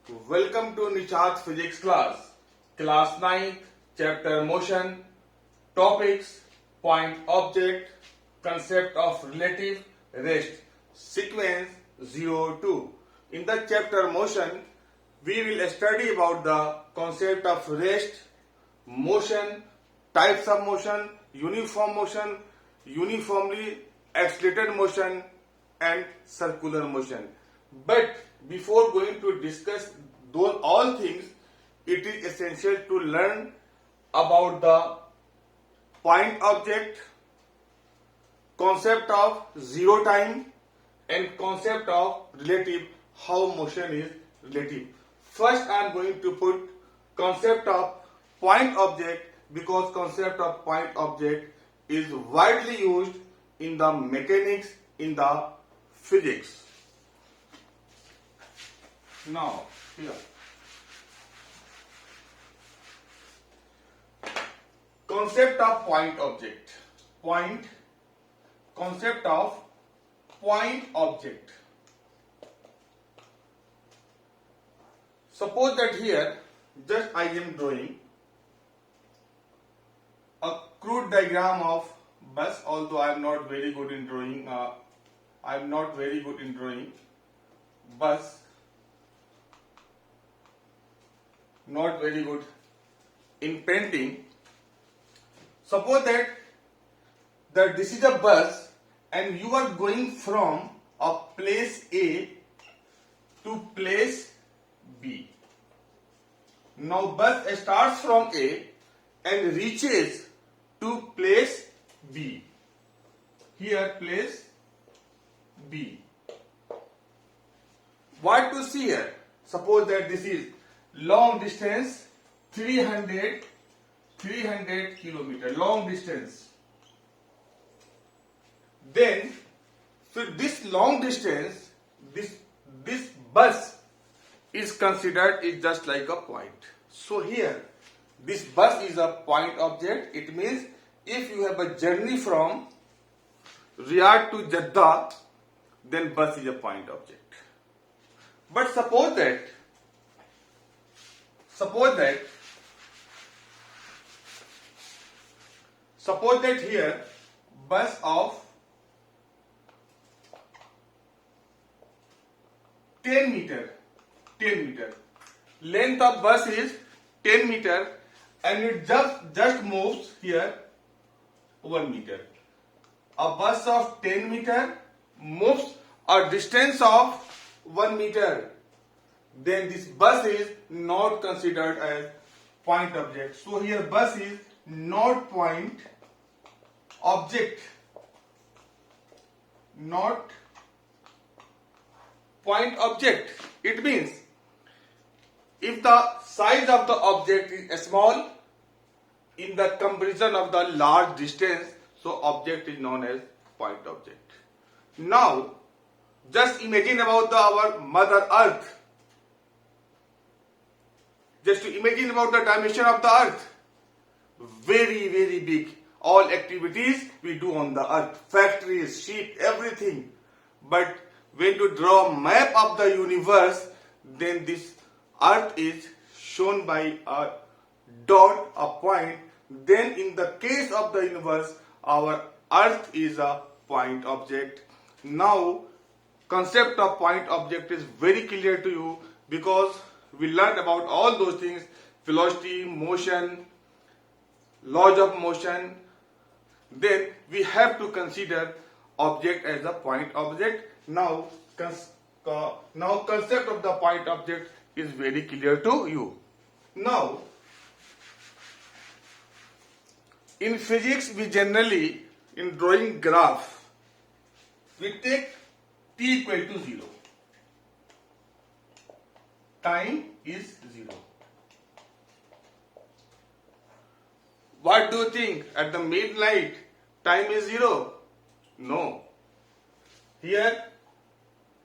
Welcome to Nishat Physics class 9, chapter motion, topics, point object, concept of relative rest, sequence 02. In the chapter motion, we will study about the concept of rest, motion, types of motion, uniformly accelerated motion and circular motion. But before going to discuss those all things, it is essential to learn about the point object, concept of zero time and concept of relative, how motion is relative. First I am going to put concept of point object because concept of point object is widely used in the mechanics, in the physics. Now, here. Concept of point object. Concept of point object. Suppose that here, just I am drawing a crude diagram of bus, although I am not very good in drawing. Bus. Not very good in painting. Suppose that this is a bus and you are going from a place A to place B. Now bus starts from A and reaches to place B. Here place B. What to see here? Suppose that this is long distance 300 kilometer, long distance. Then, so this long distance, this bus is considered is just like a point. So here, this bus is a point object. It means if you have a journey from Riyadh to Jeddah, then bus is a point object. But suppose that here bus of 10 meter, length of bus is 10 meter and it just moves here 1 meter. A bus of 10 meter moves a distance of 1 meter. Then this bus is not considered as point object. So here bus is not point object. Not point object. It means if the size of the object is small in the comparison of the large distance, so object is known as point object. Now just imagine about our Mother Earth. Just to imagine about the dimension of the earth. Very, very big. All activities we do on the earth. Factories, sheep, everything. But when to draw a map of the universe, then this earth is shown by a dot, a point. Then in the case of the universe, our earth is a point object. Now, concept of point object is very clear to you because we learned about all those things, velocity, motion, laws of motion. Then we have to consider object as a point object. Now concept of the point object is very clear to you. Now, in physics, we generally, in drawing graph, we take t equal to 0. Time is 0. What do you think? At the midnight, time is 0? No. Here,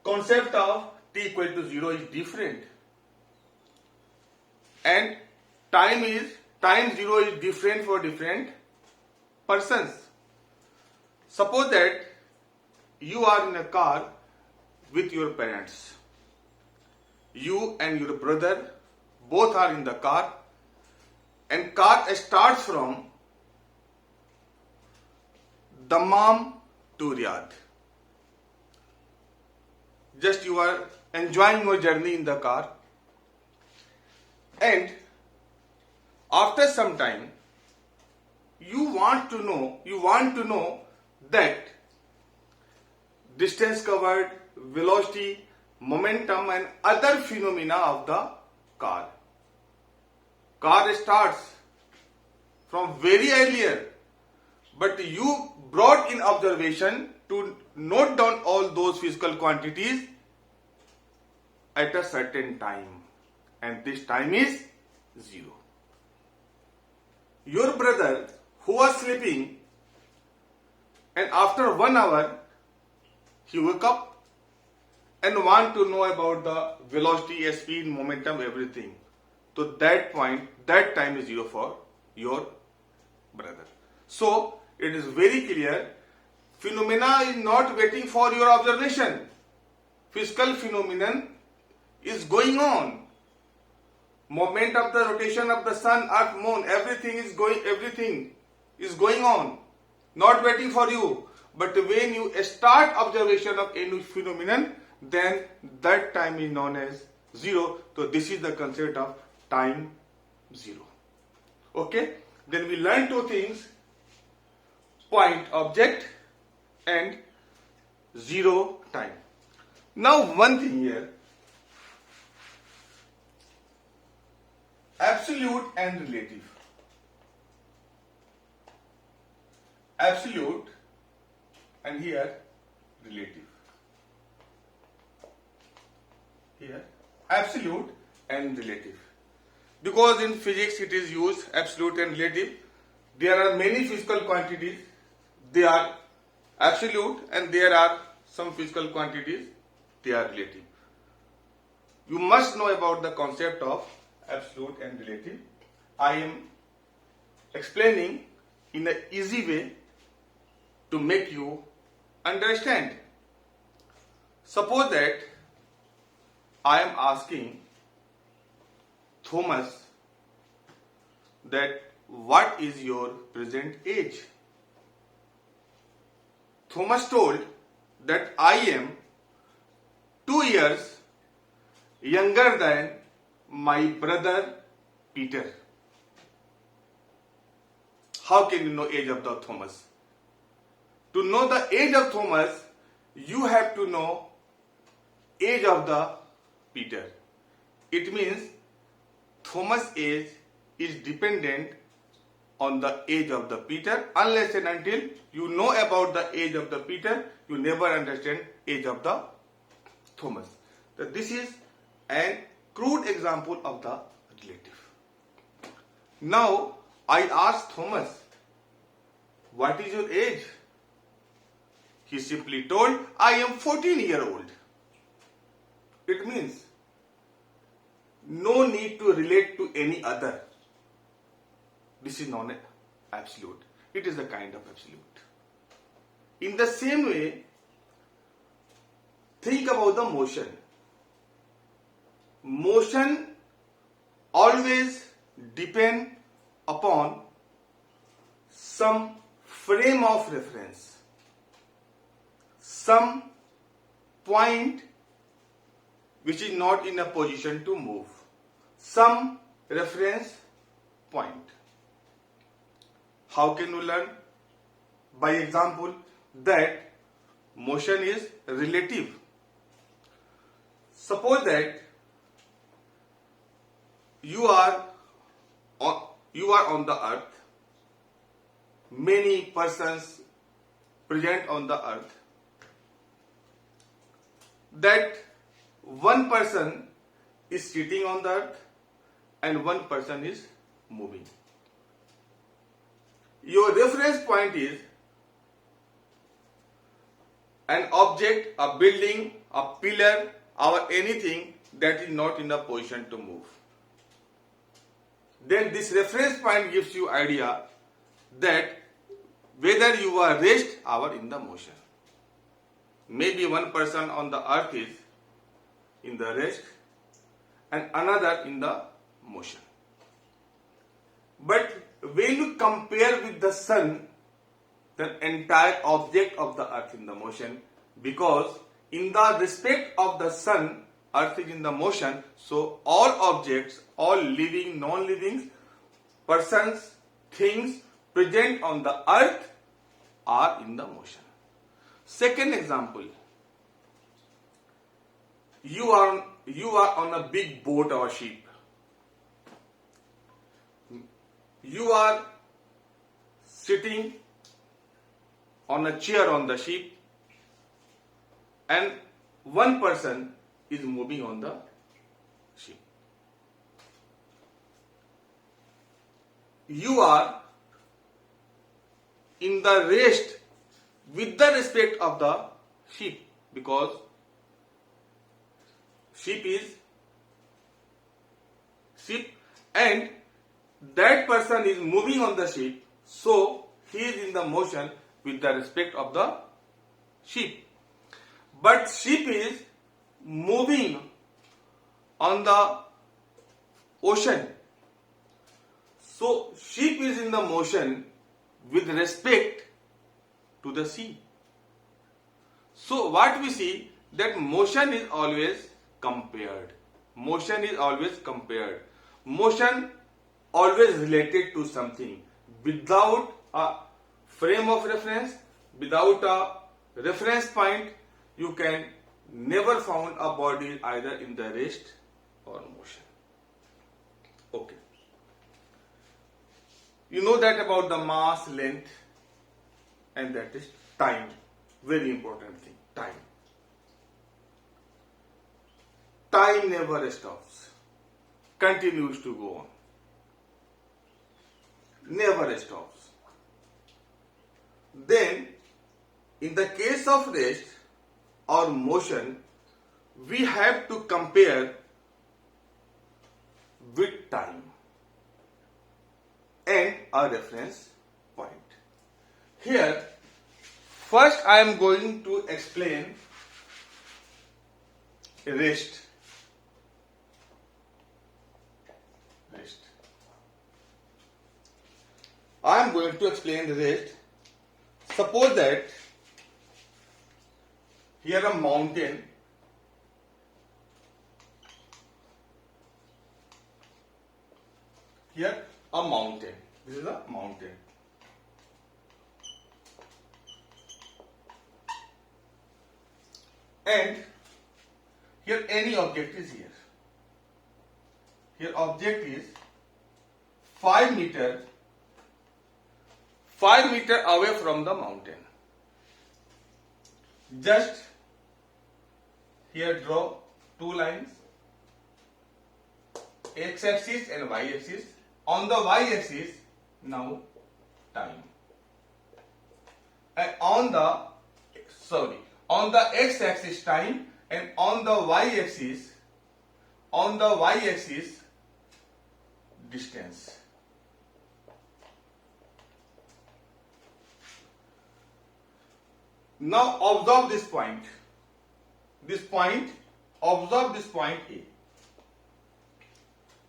concept of t equal to 0 is different. And time 0 is different for different persons. Suppose that you are in a car with your parents. You and your brother both are in the car, and car starts from Dammam to Riyadh. Just you are enjoying your journey in the car, and after some time you want to know that distance covered, velocity, momentum and other phenomena of the car. Car starts from very earlier, but you brought in observation to note down all those physical quantities at a certain time, and this time is 0. Your brother who was sleeping, and after 1 hour he woke up and want to know about the velocity, speed, momentum, everything. So that time is 0 for your brother. So it is very clear, phenomena is not waiting for your observation. Physical phenomenon is going on. Moment of the rotation of the sun, earth, moon, everything is going on, not waiting for you. But when you start observation of any phenomenon, then that time is known as 0. So this is the concept of time 0. Okay, then we learn 2 things: point object and 0 time. Now one thing here, absolute and relative. Absolute and here relative. Here absolute and relative. Because in physics it is used absolute and relative. There are many physical quantities, they are absolute, and there are some physical quantities, they are relative. You must know about the concept of absolute and relative. I am explaining in an easy way to make you understand. Suppose that I am asking Thomas that what is your present age? Thomas told that I am 2 years younger than my brother Peter. How can you know age of the Thomas? To know the age of Thomas, you have to know age of the Peter. It means Thomas' age is dependent on the age of the Peter. Unless and until you know about the age of the Peter, you never understand age of the Thomas. So this is an crude example of the relative. Now I asked Thomas, what is your age? He simply told, I am 14-year-old. It means no need to relate to any other. This is known as absolute. It is a kind of absolute. In the same way, think about the motion. Motion always depends upon some frame of reference, some point which is not in a position to move, some reference point. How can you learn? By example, that motion is relative. Suppose that you are on the earth, many persons present on the earth, that one person is sitting on the earth and one person is moving. Your reference point is an object, a building, a pillar, or anything that is not in a position to move. Then this reference point gives you idea that whether you are rest or in the motion. Maybe one person on the earth is in the rest and another in the motion. But when you compare with the sun, the entire object of the earth in the motion, because in the respect of the sun, earth is in the motion, so all objects, all living, non-living, persons, things present on the earth are in the motion. Second example, you are on a big boat or ship. You are sitting on a chair on the ship, and one person is moving on the ship. You are in the rest with the respect of the ship, because ship and that person is moving on the ship, so he is in the motion with the respect of the ship. But ship is moving on the ocean, so ship is in the motion with respect to the sea. So what we see, that motion is always compared. Motion is always compared. Motion always related to something. Without a frame of reference, without a reference point, you can never found a body either in the rest or motion. Okay. You know that about the mass, length, and that is time. Very important thing, time. Time never stops, continues to go on. Never stops. Then, in the case of rest or motion, we have to compare with time and a reference point. Here, first I am going to explain rest. I am going to explain rest. Suppose that here a mountain, here a mountain. This is a mountain. And here any object is here. Here object is 5 meter away from the mountain. Just here draw two lines, x-axis and y-axis. On the y-axis, now time. And on the x-axis time, and on the y-axis distance. Now observe this point. Observe this point A.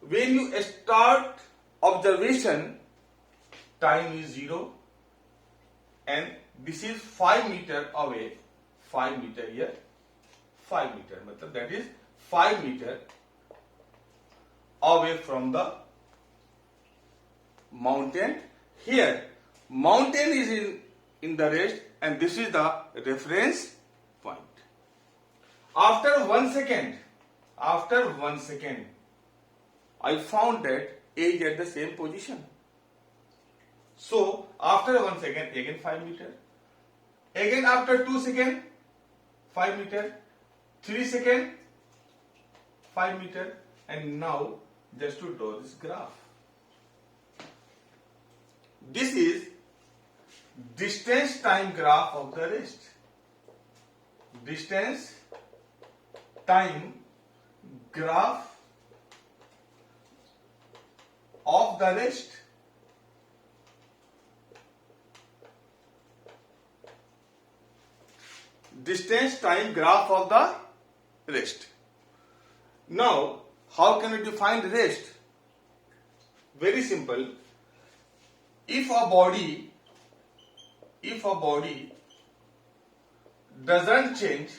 When you start observation, time is 0, and this is 5 meter away. 5 meter here, 5 meter. That is 5 meter away from the mountain. Here, mountain is in the rest, and this is the reference point. After 1 second, I found that A is at the same position. So, after 1 second, again 5 meter. Again after 2 seconds, 5 meter. 3 seconds, 5 meter. And now, just to draw this graph. This is distance time graph of the rest. Distance time graph of the rest. Distance time graph of the rest. Now, How can we define rest? Very simple. If a body doesn't change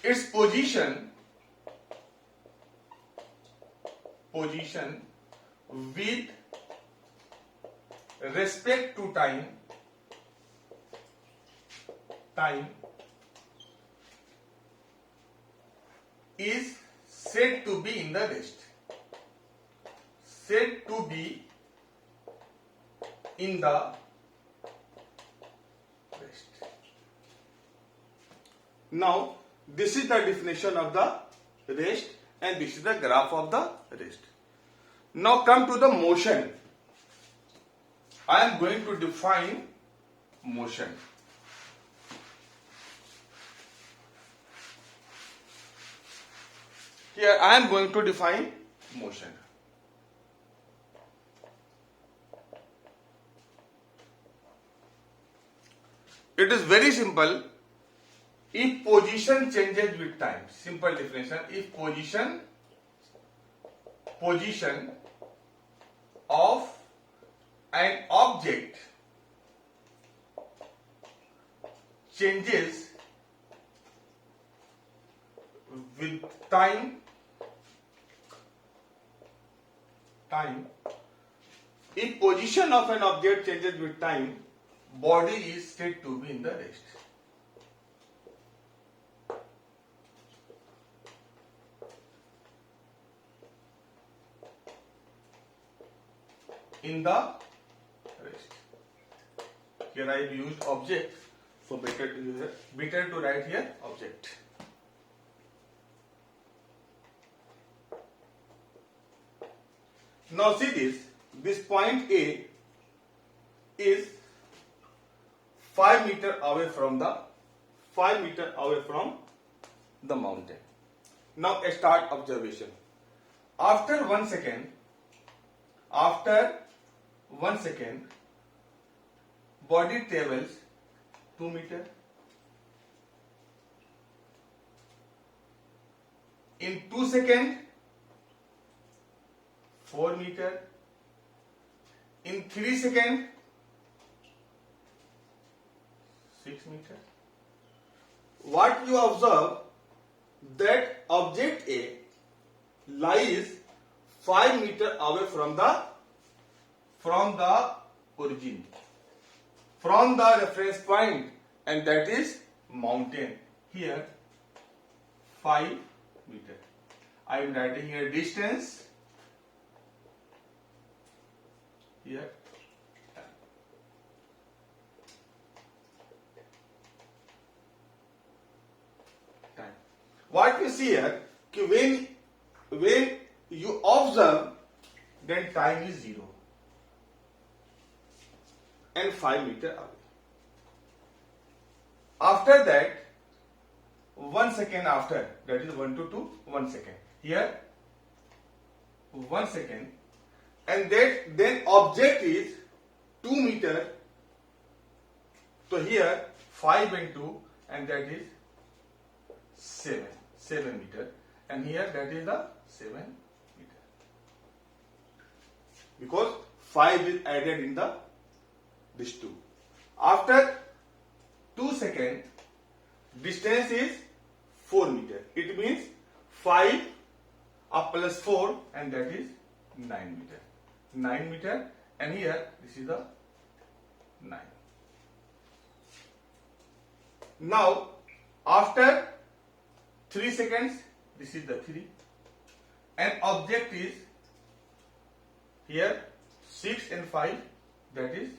its position with respect to time is said to be in the rest. Said to be in the rest. Now, this is the definition of the rest and this is the graph of the rest. Now come to the motion. I am going to define motion. Here I am going to define motion. It is very simple. If position changes with time, simple definition, if position of an object changes with time, if position of an object changes with time, body is said to be in the rest. In the rest. Here I have used object, so better to write here object. Now see this point A is 5 meters away from the mountain. Now start observation. After 1 second, body travels 2 meters. In 2 seconds, 4 meters. In 3 seconds, 6 meters. What you observe, that object A lies 5 meters away from the origin, from the reference point, and that is mountain. Here 5 meters. I am writing here distance. Here time. What we see here, when you observe, then time is 0 and 5 meters away. Then that 1 second after, that is 1 to 2, 1 second. Here 1 second, and that then object is 2 meters. So here 5 and 2, and that is 7 meters, and here that is the 7 meters, because 5 is added in this 2. After 2 seconds, distance is 4 meters. It means 5 up plus 4, and that is 9 meters. 9 meters, and here this is the 9. Now after 3 seconds, this is the 3, and object is here 6 and 5, that is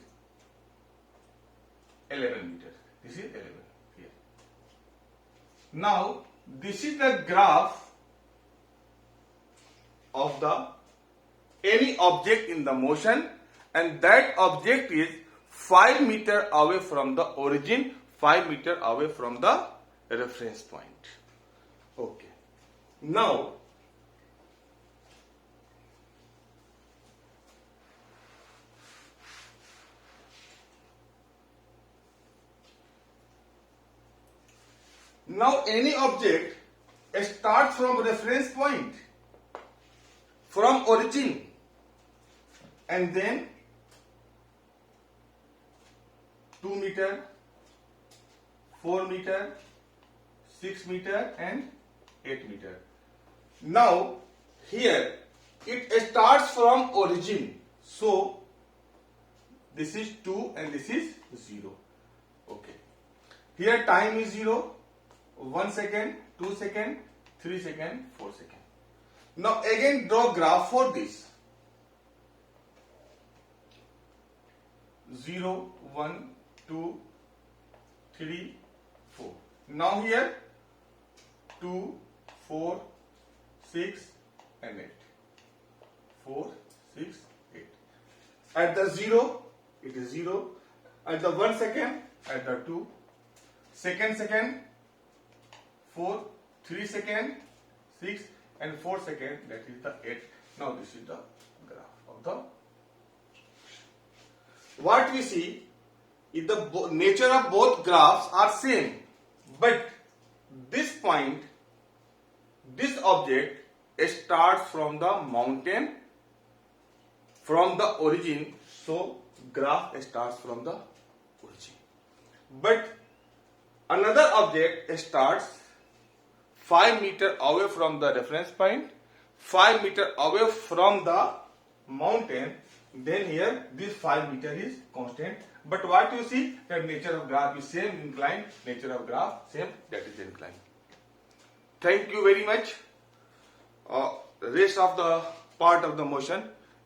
11 meters. This is 11 here. Now this is the graph of any object in the motion, and that object is 5 meters away from the origin, 5 meters away from the reference point. Okay. Now Now any object starts from reference point, from origin, and then 2 meter, 4 meter, 6 meter and 8 meter. Now here it starts from origin. So this is 2 and this is 0. Okay. Here time is 0, 1 second, 2 second, 3 second, 4 second. Now again draw graph for this. 0, 1, 2, 3, 4. Now here 2, 4, 6 and 8. 4, 6, 8. At the 0, it is 0. At the 1 second, at the 2. Second, 4, 3 second, 6 and 4 second, that is the 8. Now this is the graph of the. What we see is the nature of both graphs are same, but this point, this object starts from the mountain, from the origin, so graph starts from the origin. But another object starts 5 meter away from the reference point, 5 meter away from the mountain. Then here this 5 meter is constant. But what you see, that nature of graph is same, inclined, nature of graph same, that is inclined. Thank you very much. Rest of the part of the motion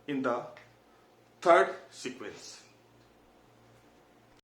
in the third sequence.